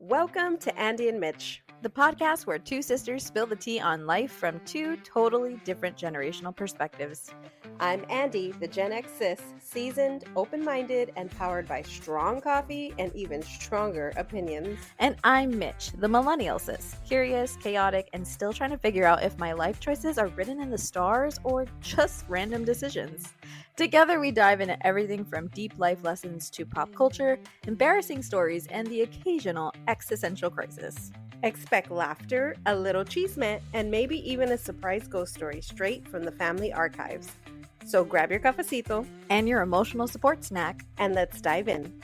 Welcome to Andi and Mich. The podcast where two sisters spill the tea on life from two totally different generational perspectives. I'm Andi, the Gen X sis, seasoned, open-minded, and powered by strong coffee and even stronger opinions. And I'm Mich, the millennial sis, curious, chaotic, and still trying to figure out if my life choices are written in the stars or just random decisions. Together we dive into everything from deep life lessons to pop culture, embarrassing stories, and the occasional existential crisis. Expect laughter, a little chisme, and maybe even a surprise ghost story straight from the family archives. So grab your cafecito and your emotional support snack, and let's dive in.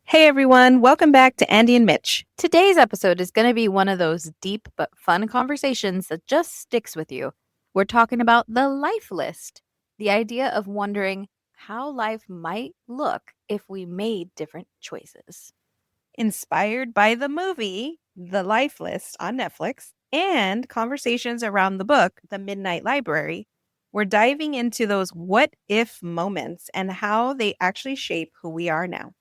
Hey everyone, welcome back to Andi and Mich. Today's episode is going to be one of those deep but fun conversations that just sticks with you. We're talking about the life list, the idea of wondering how life might look if we made different choices. Inspired by the movie The Life List on Netflix and conversations around the book The Midnight Library, we're diving into those what-if moments and how they actually shape who we are now.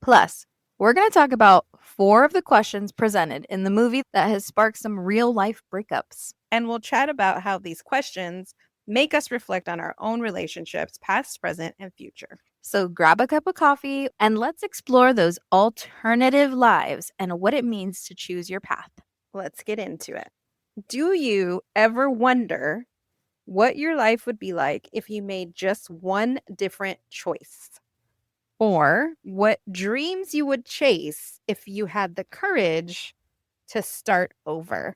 Plus, we're going to talk about 4 of the questions presented in the movie that has sparked some real-life breakups. And we'll chat about how these questions make us reflect on our own relationships, past, present, and future. So grab a cup of coffee and let's explore those alternative lives and what it means to choose your path. Let's get into it. Do you ever wonder what your life would be like if you made just one different choice? Or what dreams you would chase if you had the courage to start over?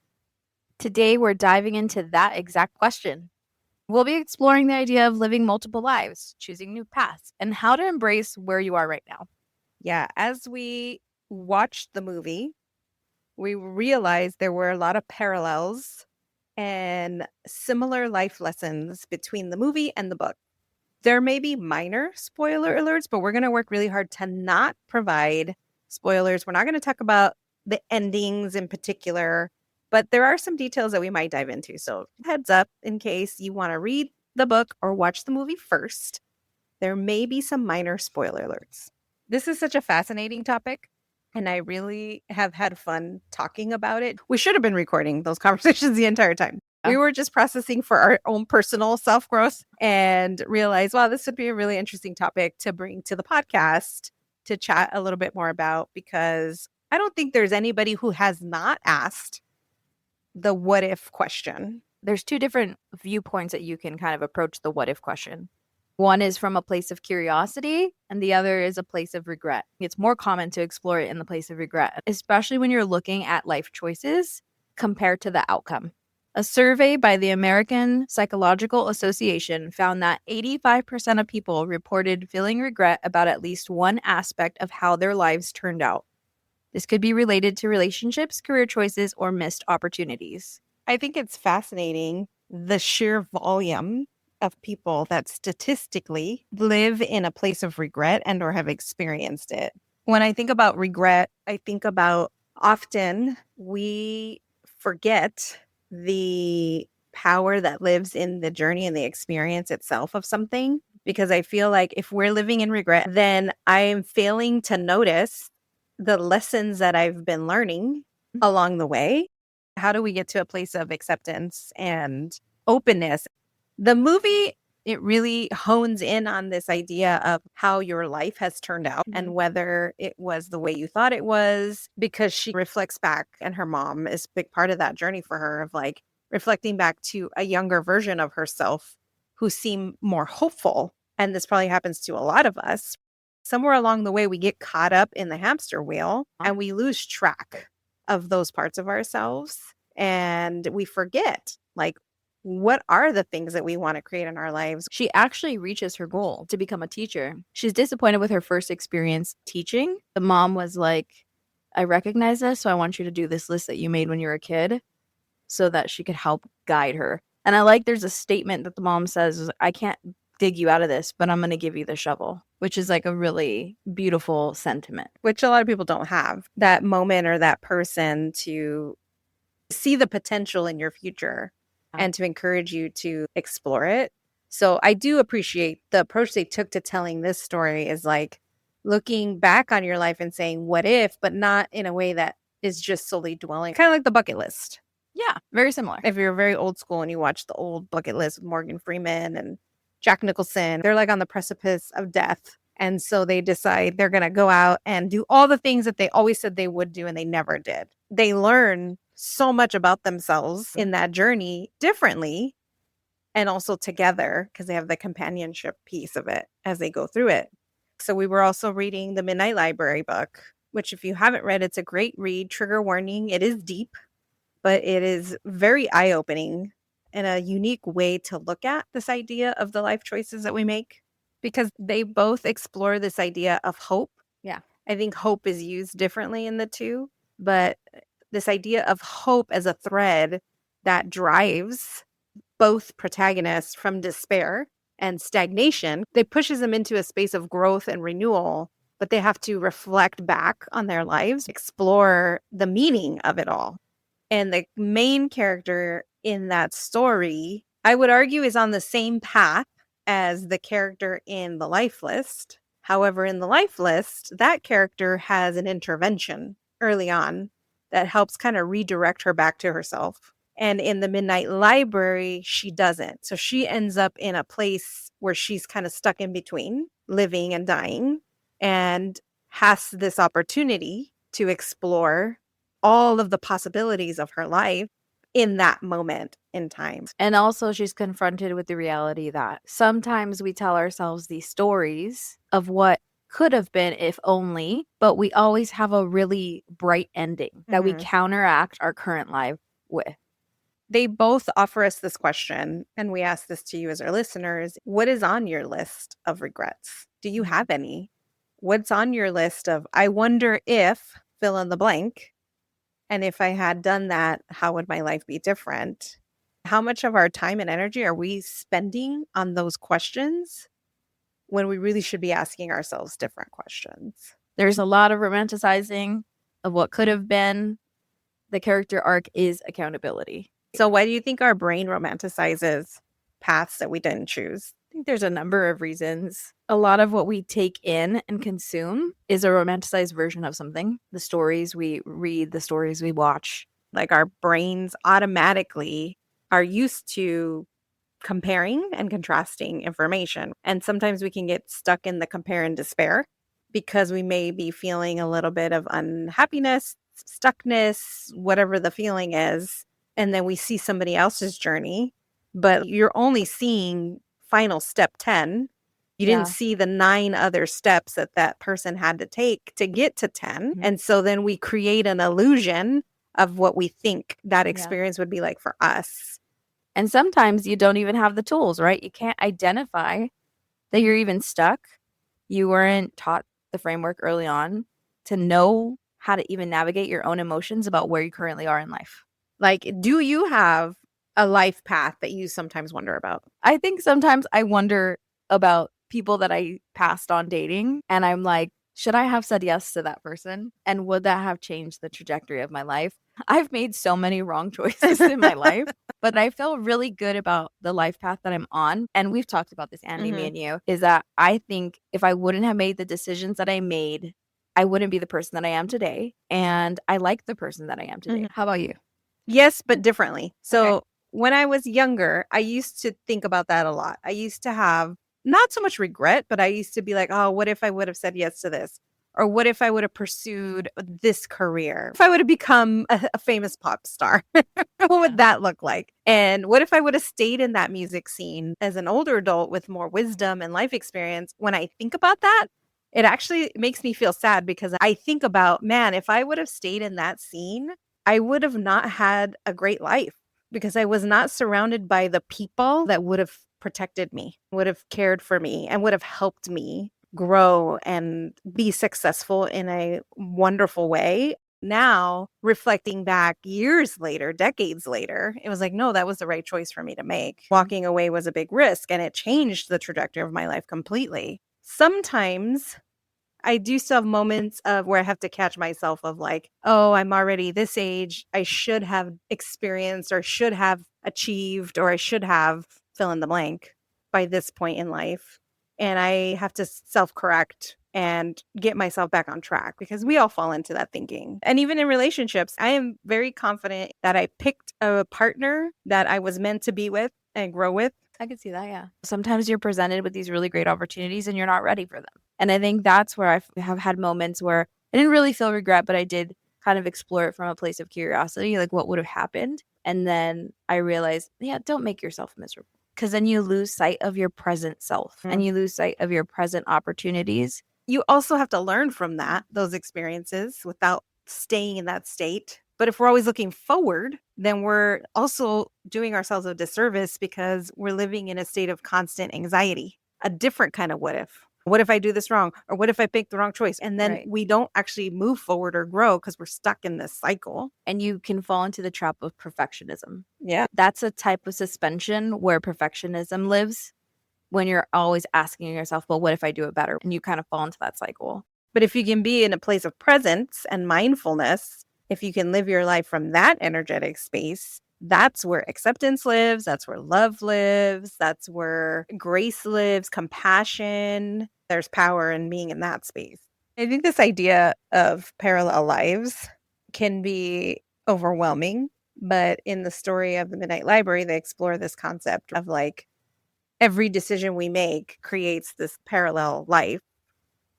Today, we're diving into that exact question. We'll be exploring the idea of living multiple lives, choosing new paths, and how to embrace where you are right now. Yeah, as we watched the movie, we realized there were a lot of parallels and similar life lessons between the movie and the book. There may be minor spoiler alerts, but we're going to work really hard to not provide spoilers. We're not going to talk about the endings in particular, but there are some details that we might dive into. So heads up in case you want to read the book or watch the movie first. There may be some minor spoiler alerts. This is such a fascinating topic, and I really have had fun talking about it. We should have been recording those conversations the entire time. We were just processing for our own personal self-growth and realized, wow, this would be a really interesting topic to bring to the podcast to chat a little bit more about, because I don't think there's anybody who has not asked the what if question. There's 2 different viewpoints that you can kind of approach the what if question. One is from a place of curiosity, and the other is a place of regret. It's more common to explore it in the place of regret, especially when you're looking at life choices compared to the outcome. A survey by the American Psychological Association found that 85% of people reported feeling regret about at least one aspect of how their lives turned out. This could be related to relationships, career choices, or missed opportunities. I think it's fascinating the sheer volume of people that statistically live in a place of regret and or have experienced it. When I think about regret, I think about often we forget the power that lives in the journey and the experience itself of something, because I feel like if we're living in regret, then I am failing to notice the lessons that I've been learning along the way. How do we get to a place of acceptance and openness? The movie, it really hones in on this idea of how your life has turned out and whether it was the way you thought it was, because she reflects back, and her mom is a big part of that journey for her, of like reflecting back to a younger version of herself who seemed more hopeful. And this probably happens to a lot of us. Somewhere along the way, we get caught up in the hamster wheel and we lose track of those parts of ourselves. And we forget, like, what are the things that we want to create in our lives? She actually reaches her goal to become a teacher. She's disappointed with her first experience teaching. The mom was like, I recognize this, so I want you to do this list that you made when you were a kid, so that she could help guide her. And I like there's a statement that the mom says, I can't dig you out of this, but I'm going to give you the shovel, which is like a really beautiful sentiment. Which a lot of people don't have that moment or that person to see the potential in your future and to encourage you to explore it. So I do appreciate the approach they took to telling this story, is like, looking back on your life and saying, what if, but not in a way that is just solely dwelling, kind of like the bucket list. Yeah, very similar. If you're very old school and you watch the old bucket list with Morgan Freeman and Jack Nicholson, they're like on the precipice of death. And so they decide they're going to go out and do all the things that they always said they would do and they never did. They learn so much about themselves in that journey differently and also together because they have the companionship piece of it as they go through it. So we were also reading the Midnight Library book, which if you haven't read, it's a great read. Trigger warning, it is deep, but it is very eye-opening and a unique way to look at this idea of the life choices that we make because they both explore this idea of hope. Yeah. I think hope is used differently in the two, but this idea of hope as a thread that drives both protagonists from despair and stagnation, they pushes them into a space of growth and renewal, but they have to reflect back on their lives, explore the meaning of it all. And the main character in that story, I would argue, is on the same path as the character in the life list. However, in the life list, that character has an intervention early on that helps kind of redirect her back to herself. And in the Midnight Library, she doesn't. So she ends up in a place where she's kind of stuck in between living and dying and has this opportunity to explore all of the possibilities of her life in that moment in time. And also, she's confronted with the reality that sometimes we tell ourselves these stories of what could have been if only, but we always have a really bright ending that we counteract our current life with. They both offer us this question, and we ask this to you as our listeners. What is on your list of regrets? Do you have any? What's on your list of, I wonder if, fill in the blank, and if I had done that, how would my life be different? How much of our time and energy are we spending on those questions when we really should be asking ourselves different questions? There's a lot of romanticizing of what could have been. The character arc is accountability. So why do you think our brain romanticizes paths that we didn't choose? I think there's a number of reasons. A lot of what we take in and consume is a romanticized version of something. The stories we read, the stories we watch. Like our brains automatically are used to comparing and contrasting information. And sometimes we can get stuck in the compare and despair because we may be feeling a little bit of unhappiness, stuckness, whatever the feeling is. And then we see somebody else's journey, but you're only seeing final step 10. You didn't see the 9 other steps that that person had to take to get to 10. And so then we create an illusion of what we think that experience would be like for us. And sometimes you don't even have the tools, right? You can't identify that you're even stuck. You weren't taught the framework early on to know how to even navigate your own emotions about where you currently are in life. Like, do you have a life path that you sometimes wonder about? I think sometimes I wonder about people that I passed on dating, and I'm like, should I have said yes to that person? And would that have changed the trajectory of my life? I've made so many wrong choices in my life, but I feel really good about the life path that I'm on. And we've talked about this, Andi, me and you, is that I think if I wouldn't have made the decisions that I made, I wouldn't be the person that I am today. And I like the person that I am today. How about you? Yes, but differently. So when I was younger, I used to think about that a lot. I used to have not so much regret, but I used to be like, oh, what if I would have said yes to this? Or what if I would have pursued this career? If I would have become a famous pop star, what would that look like? And what if I would have stayed in that music scene as an older adult with more wisdom and life experience? When I think about that, it actually makes me feel sad because I think about, man, if I would have stayed in that scene, I would have not had a great life because I was not surrounded by the people that would have protected me, would have cared for me, and would have helped me grow and be successful in a wonderful way. Now, reflecting back years later, decades later, it was like, no, that was the right choice for me to make. Walking away was a big risk and it changed the trajectory of my life completely. Sometimes I do still have moments of where I have to catch myself of like, oh, I'm already this age. I should have experienced or should have achieved or I should have fill in the blank by this point in life. and I have to self-correct and get myself back on track, because we all fall into that thinking. And even in relationships, I am very confident that I picked a partner that I was meant to be with and grow with. I could see that, yeah. Sometimes you're presented with these really great opportunities and you're not ready for them. And I think that's where I have had moments where I didn't really feel regret, but I did kind of explore it from a place of curiosity, like what would have happened. And then I realized, yeah, don't make yourself miserable, because then you lose sight of your present self and you lose sight of your present opportunities. You also have to learn from those experiences without staying in that state. But if we're always looking forward, then we're also doing ourselves a disservice, because we're living in a state of constant anxiety, a different kind of what if. What if I do this wrong? Or what if I pick the wrong choice? And then we don't actually move forward or grow because we're stuck in this cycle. And you can fall into the trap of perfectionism. Yeah. That's a type of suspension where perfectionism lives, when you're always asking yourself, well, what if I do it better? And you kind of fall into that cycle. But if you can be in a place of presence and mindfulness, if you can live your life from that energetic space, that's where acceptance lives. That's where love lives. That's where grace lives, compassion. There's power in being in that space. I think this idea of parallel lives can be overwhelming. But in the story of the Midnight Library, they explore this concept of like every decision we make creates this parallel life,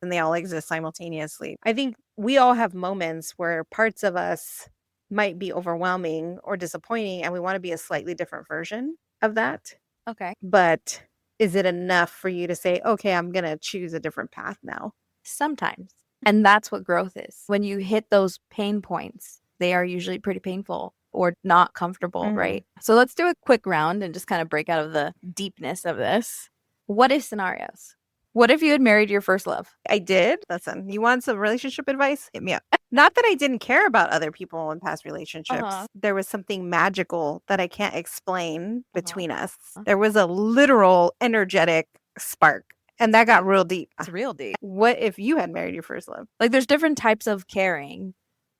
and they all exist simultaneously. I think we all have moments where parts of us might be overwhelming or disappointing, and we want to be a slightly different version of that. Okay. But is it enough for you to say, okay, I'm going to choose a different path now? Sometimes. And that's what growth is. When you hit those pain points, they are usually pretty painful or not comfortable, right? So let's do a quick round and just kind of break out of the deepness of this. What if scenarios? What if you had married your first love? I did. Listen, you want some relationship advice? Hit me up. Not that I didn't care about other people in past relationships. There was something magical that I can't explain between us. There was a literal energetic spark, and that got real deep. It's real deep. What if you had married your first love? Like, there's different types of caring.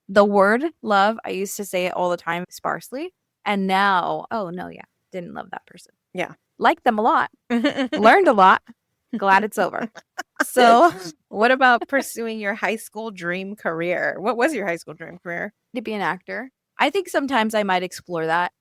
The word love, I used to say it all the time sparsely. And now, oh no, yeah, didn't love that person. Yeah. Liked them a lot. Learned a lot. Glad it's over. So what about pursuing your high school dream career? What was your high school dream career? To be an actor. I think sometimes I might explore that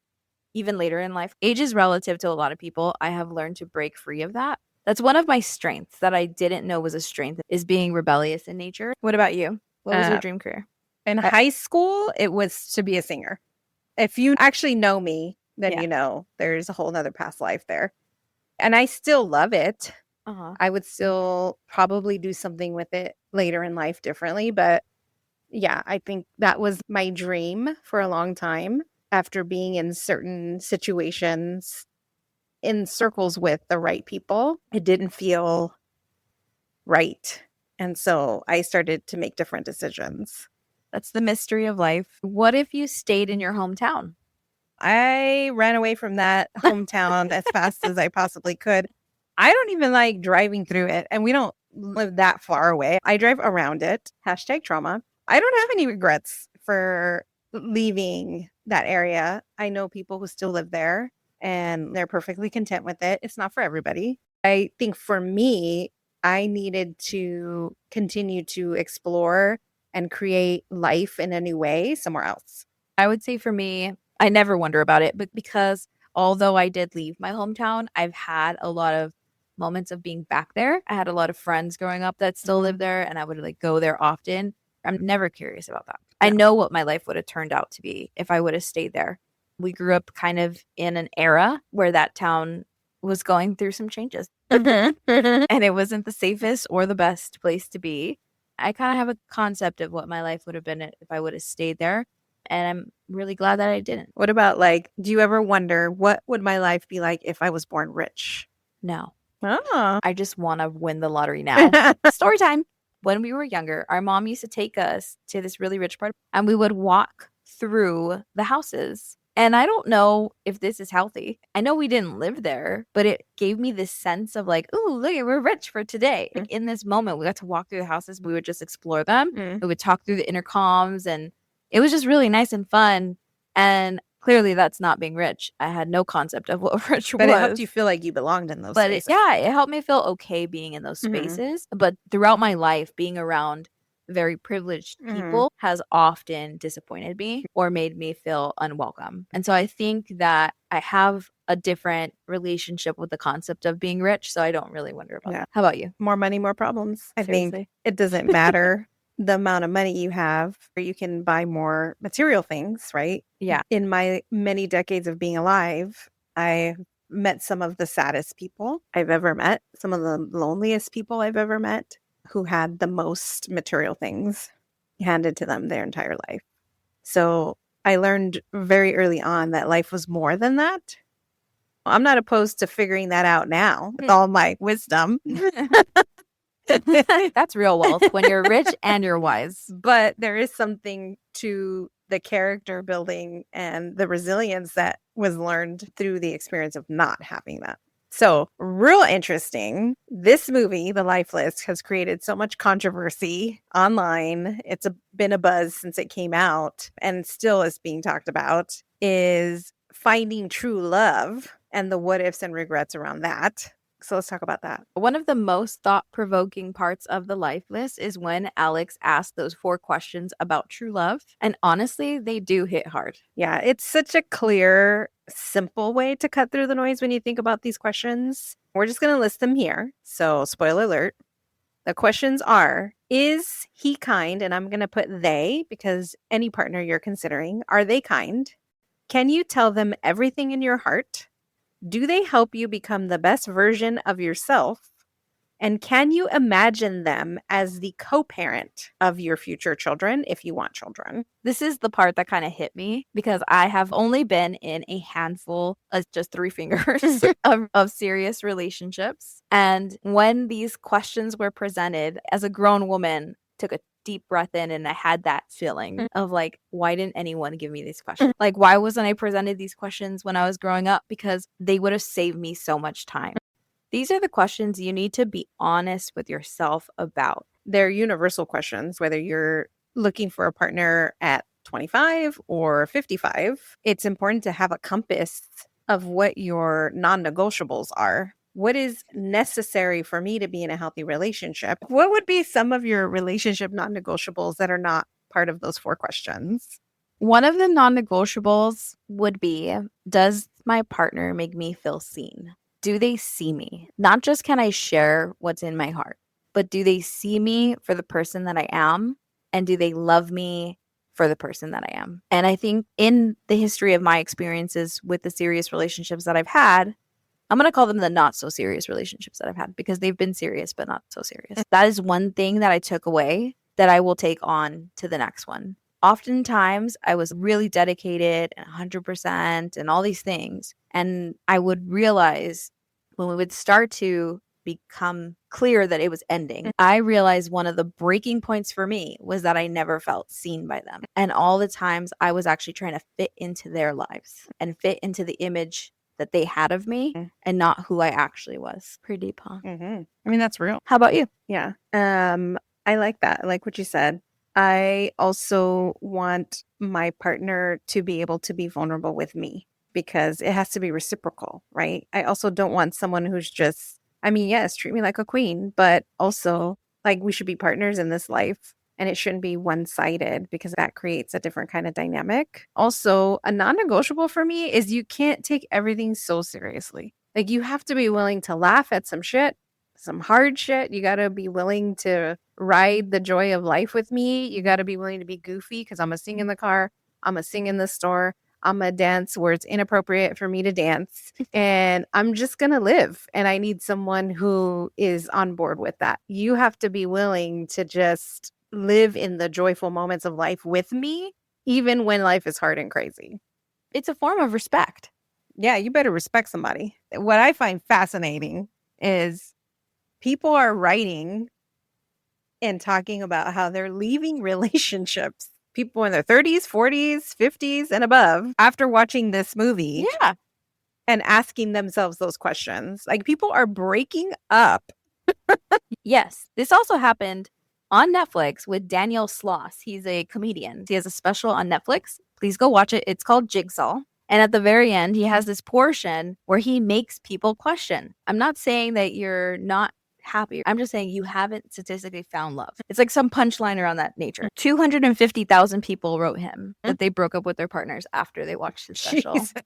even later in life. Age is relative to a lot of people. I have learned to break free of that. That's one of my strengths that I didn't know was a strength, is being rebellious in nature. What about you? What was your dream career? In high school, it was to be a singer. If you actually know me, then you know there's a whole nother past life there. And I still love it. I would still probably do something with it later in life differently. But yeah, I think that was my dream for a long time, after being in certain situations in circles with the right people. It didn't feel right. And so I started to make different decisions. That's the mystery of life. What if you stayed in your hometown? I ran away from that hometown as fast as I possibly could. I don't even like driving through it, and we don't live that far away. I drive around it. #trauma. I don't have any regrets for leaving that area. I know people who still live there, and they're perfectly content with it. It's not for everybody. I think for me, I needed to continue to explore and create life in a new way somewhere else. I would say for me, I never wonder about it, but because although I did leave my hometown, I've had a lot of moments of being back there. I had a lot of friends growing up that still live there, and I would like go there often. I'm never curious about that. I know what my life would have turned out to be if I would have stayed there. We grew up kind of in an era where that town was going through some changes. And it wasn't the safest or the best place to be. I kind of have a concept of what my life would have been if I would have stayed there. And I'm really glad that I didn't. What about, like, do you ever wonder, what would my life be like if I was born rich? No. Oh. I just want to win the lottery now. Story time. When we were younger, our mom used to take us to this really rich part, and we would walk through the houses. And I don't know if this is healthy. I know we didn't live there, but it gave me this sense of like, ooh, look, we're rich for today. Like, in this moment, we got to walk through the houses. We would just explore them. We would talk through the intercoms, and it was just really nice and fun. And Clearly, that's not being rich. I had no concept of what rich But it helped was. you feel like you belonged in those But spaces. it helped me feel okay being in those Mhm. spaces. But throughout my life, being around very privileged Mhm. people has often disappointed me or made me feel unwelcome. And so I think that I have a different relationship with the concept of being rich. So I don't really wonder about that. How about you? More money, more problems. I think Seriously. it doesn't matter the amount of money you have, or you can buy more material things, right? Yeah. In my many decades of being alive, I met some of the saddest people I've ever met, some of the loneliest people I've ever met, who had the most material things handed to them their entire life. So I learned very early on that life was more than that. I'm not opposed to figuring that out now with all my wisdom. That's real wealth when you're rich and you're wise. But there is something to the character building and the resilience that was learned through the experience of not having that. So, real interesting. This movie, The Life List, has created so much controversy online. It's been a buzz since it came out and still is being talked about. Is finding true love and the what ifs and regrets around that. So, let's talk about that. One of the most thought-provoking parts of the life list is when Alex asked those 4 questions about true love. And honestly, they do hit hard. Yeah, it's such a clear, simple way to cut through the noise when you think about these questions. We're just going to list them here. So, spoiler alert. The questions are: is he kind? And I'm going to put they because any partner you're considering, are they kind? Can you tell them everything in your heart? Do they help you become the best version of yourself? And can you imagine them as the co-parent of your future children if you want children? This is the part that kind of hit me because I have only been in a handful, just 3 fingers, of serious relationships. And when these questions were presented, as a grown woman, took a deep breath in and I had that feeling of like, why didn't anyone give me these questions? Like, why wasn't I presented these questions when I was growing up? Because they would have saved me so much time. These are the questions you need to be honest with yourself about. They're universal questions, whether you're looking for a partner at 25 or 55. It's important to have a compass of what your non-negotiables are. What is necessary for me to be in a healthy relationship? What would be some of your relationship non-negotiables that are not part of those 4 questions? One of the non-negotiables would be, does my partner make me feel seen? Do they see me? Not just can I share what's in my heart, but do they see me for the person that I am? And do they love me for the person that I am? And I think in the history of my experiences with the serious relationships that I've had, I'm going to call them the not so serious relationships that I've had because they've been serious, but not so serious. That is one thing that I took away that I will take on to the next one. Oftentimes, I was really dedicated and 100% and all these things. And I would realize when we would start to become clear that it was ending, I realized one of the breaking points for me was that I never felt seen by them. And all the times I was actually trying to fit into their lives and fit into the image that they had of me and not who I actually was. Pretty deep, huh? Mm-hmm. I mean, that's real. How about you? Yeah. I like that. I like what you said. I also want my partner to be able to be vulnerable with me because it has to be reciprocal, right? I also don't want someone who's just, I mean, yes, treat me like a queen, but also like we should be partners in this life and it shouldn't be one-sided because that creates a different kind of dynamic. Also, a non-negotiable for me is you can't take everything so seriously. Like you have to be willing to laugh at some shit, some hard shit. You got to be willing to ride the joy of life with me. You got to be willing to be goofy because I'm going to sing in the car. I'm going to sing in the store. I'm going to dance where it's inappropriate for me to dance. And I'm just going to live. And I need someone who is on board with that. You have to be willing to just live in the joyful moments of life with me, even when life is hard and crazy. It's a form of respect. Yeah, you better respect somebody. What I find fascinating is people are writing and talking about how they're leaving relationships, people in their 30s, 40s, 50s, and above, after watching this movie. Yeah. And asking themselves those questions. Like people are breaking up. Yes. This also happened on Netflix with Daniel Sloss. He's a comedian. He has a special on Netflix. Please go watch it. It's called Jigsaw. And at the very end, he has this portion where he makes people question. I'm not saying that you're not happy. I'm just saying you haven't statistically found love. It's like some punchline around that nature. 250,000 people wrote him that they broke up with their partners after they watched his special. Jeez.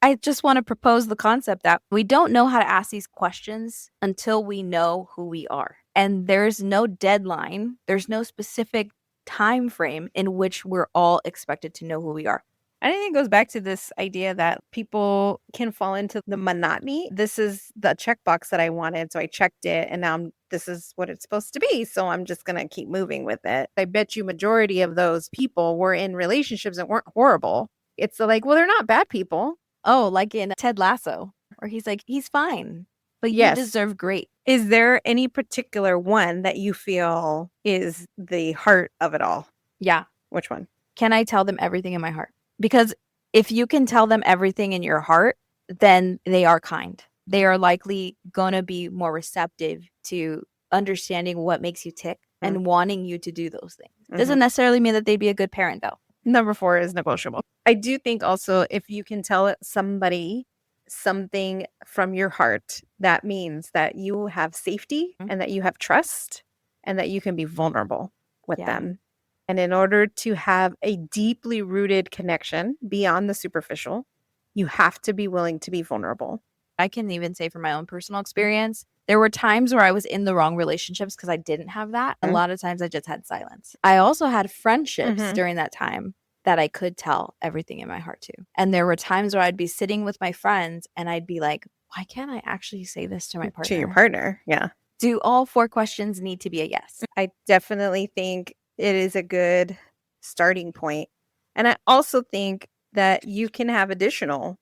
I just want to propose the concept that we don't know how to ask these questions until we know who we are. And there's no deadline, there's no specific time frame in which we're all expected to know who we are. I think it goes back to this idea that people can fall into the monotony. This is the checkbox that I wanted, so I checked it, and now this is what it's supposed to be, so I'm just going to keep moving with it. I bet you majority of those people were in relationships that weren't horrible. It's like, well, they're not bad people. Oh, like in Ted Lasso, where he's like, he's fine, but Yes. you deserve great. Is there any particular one that you feel is the heart of it all? Yeah. Which one? Can I tell them everything in my heart? Because if you can tell them everything in your heart, then they are kind. They are likely going to be more receptive to understanding what makes you tick and wanting you to do those things. Doesn't necessarily mean that they'd be a good parent, though. Number 4 is negotiable. I do think also if you can tell somebody something from your heart, that means that you have safety and that you have trust and that you can be vulnerable with them. And in order to have a deeply rooted connection beyond the superficial, you have to be willing to be vulnerable. I can even say from my own personal experience, there were times where I was in the wrong relationships because I didn't have that. A lot of times I just had silence. I also had friendships during that time that I could tell everything in my heart to. And there were times where I'd be sitting with my friends and I'd be like, why can't I actually say this to my partner? To your partner, yeah. Do all 4 questions need to be a yes? I definitely think it is a good starting point. And I also think that you can have additional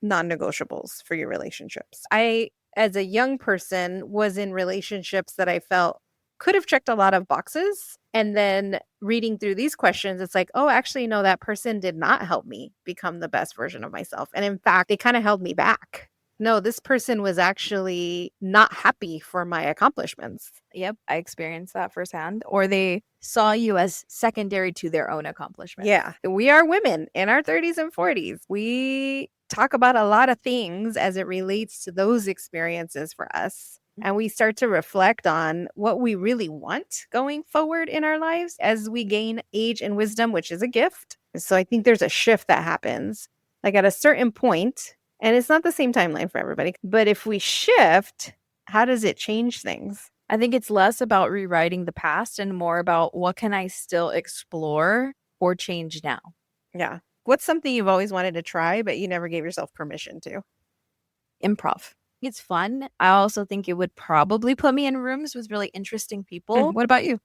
non-negotiables for your relationships. I, as a young person, was in relationships that I felt could have checked a lot of boxes. And then reading through these questions, it's like, oh, actually, no, that person did not help me become the best version of myself. And in fact, they kind of held me back. No, this person was actually not happy for my accomplishments. Yep, I experienced that firsthand. Or they saw you as secondary to their own accomplishments. Yeah, we are women in our 30s and 40s. We talk about a lot of things as it relates to those experiences for us. And we start to reflect on what we really want going forward in our lives as we gain age and wisdom, which is a gift. So I think there's a shift that happens. Like at a certain point, and it's not the same timeline for everybody, but if we shift, how does it change things? I think it's less about rewriting the past and more about what can I still explore or change now. Yeah. What's something you've always wanted to try, but you never gave yourself permission to? Improv. It's fun. I also think it would probably put me in rooms with really interesting people. What about you?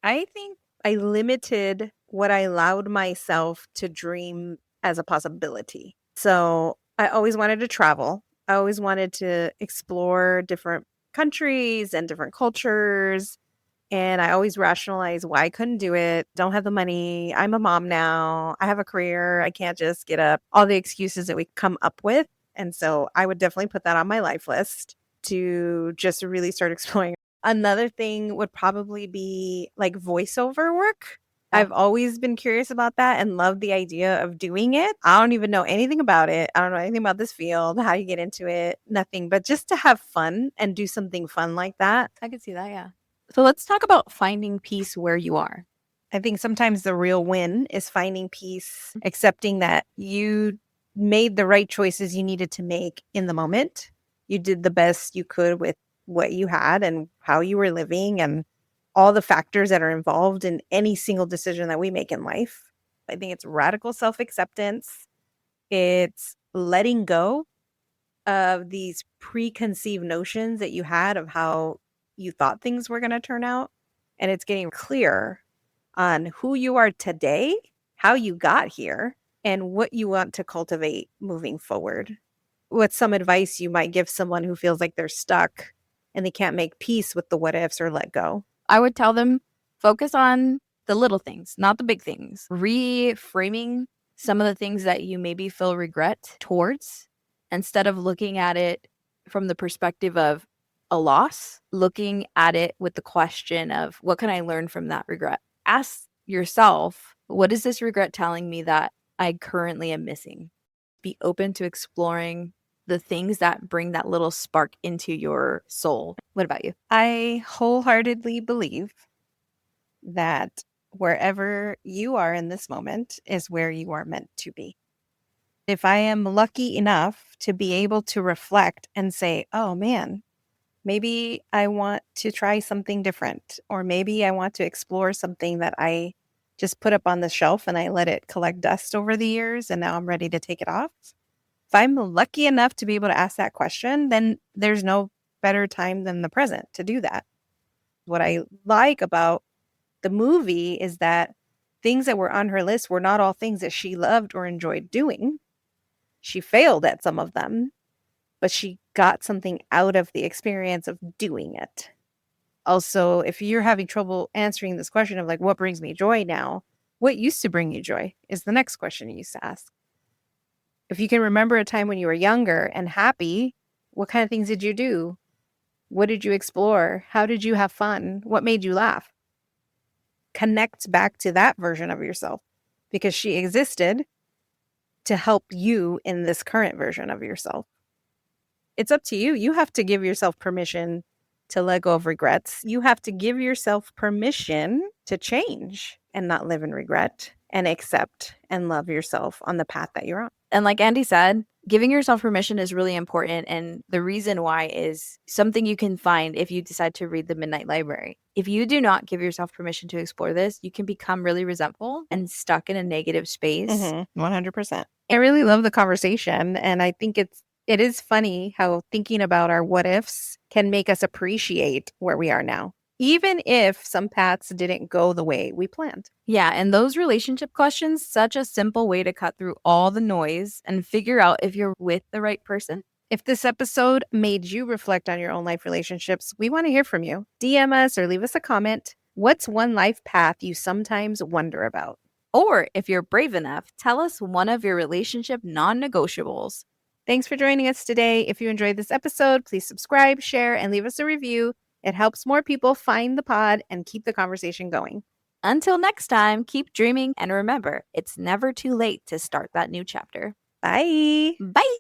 I think I limited what I allowed myself to dream as a possibility. So I always wanted to travel. I always wanted to explore different countries and different cultures. And I always rationalized why I couldn't do it. Don't have the money. I'm a mom now. I have a career. I can't just get up. All the excuses that we come up with. And so I would definitely put that on my life list to just really start exploring. Another thing would probably be like voiceover work. I've always been curious about that and loved the idea of doing it. I don't even know anything about it. I don't know anything about this field, how you get into it, nothing. But just to have fun and do something fun like that. I could see that, yeah. So let's talk about finding peace where you are. I think sometimes the real win is finding peace, accepting that you made the right choices you needed to make in the moment. You did the best you could with what you had and how you were living and all the factors that are involved in any single decision that we make in life. I think it's radical self-acceptance. It's letting go of these preconceived notions that you had of how you thought things were going to turn out. And it's getting clear on who you are today, how you got here, and what you want to cultivate moving forward. What's some advice you might give someone who feels like they're stuck and they can't make peace with the what ifs or let go? I would tell them focus on the little things, not the big things. Reframing some of the things that you maybe feel regret towards, instead of looking at it from the perspective of a loss, looking at it with the question of what can I learn from that regret? Ask yourself, what is this regret telling me that I currently am missing? Be open to exploring the things that bring that little spark into your soul. What about you? I wholeheartedly believe that wherever you are in this moment is where you are meant to be. If I am lucky enough to be able to reflect and say, oh man, maybe I want to try something different, or maybe I want to explore something that I just put up on the shelf and I let it collect dust over the years and now I'm ready to take it off. If I'm lucky enough to be able to ask that question, then there's no better time than the present to do that. What I like about the movie is that things that were on her list were not all things that she loved or enjoyed doing. She failed at some of them, but she got something out of the experience of doing it. Also, if you're having trouble answering this question of like, what brings me joy now? What used to bring you joy is the next question you used to ask. If you can remember a time when you were younger and happy, what kind of things did you do? What did you explore? How did you have fun? What made you laugh? Connect back to that version of yourself because she existed to help you in this current version of yourself. It's up to you. You have to give yourself permission to let go of regrets. You have to give yourself permission to change and not live in regret and accept and love yourself on the path that you're on. And like Andi said, giving yourself permission is really important. And the reason why is something you can find if you decide to read The Midnight Library. If you do not give yourself permission to explore this, you can become really resentful and stuck in a negative space. 100%. I really love the conversation. And I think it is funny how thinking about our what ifs can make us appreciate where we are now, even if some paths didn't go the way we planned. Yeah, and those relationship questions, such a simple way to cut through all the noise and figure out if you're with the right person. If this episode made you reflect on your own life relationships, we want to hear from you. DM us or leave us a comment. What's one life path you sometimes wonder about? Or if you're brave enough, tell us one of your relationship non-negotiables. Thanks for joining us today. If you enjoyed this episode, please subscribe, share, and leave us a review. It helps more people find the pod and keep the conversation going. Until next time, keep dreaming and remember, it's never too late to start that new chapter. Bye. Bye.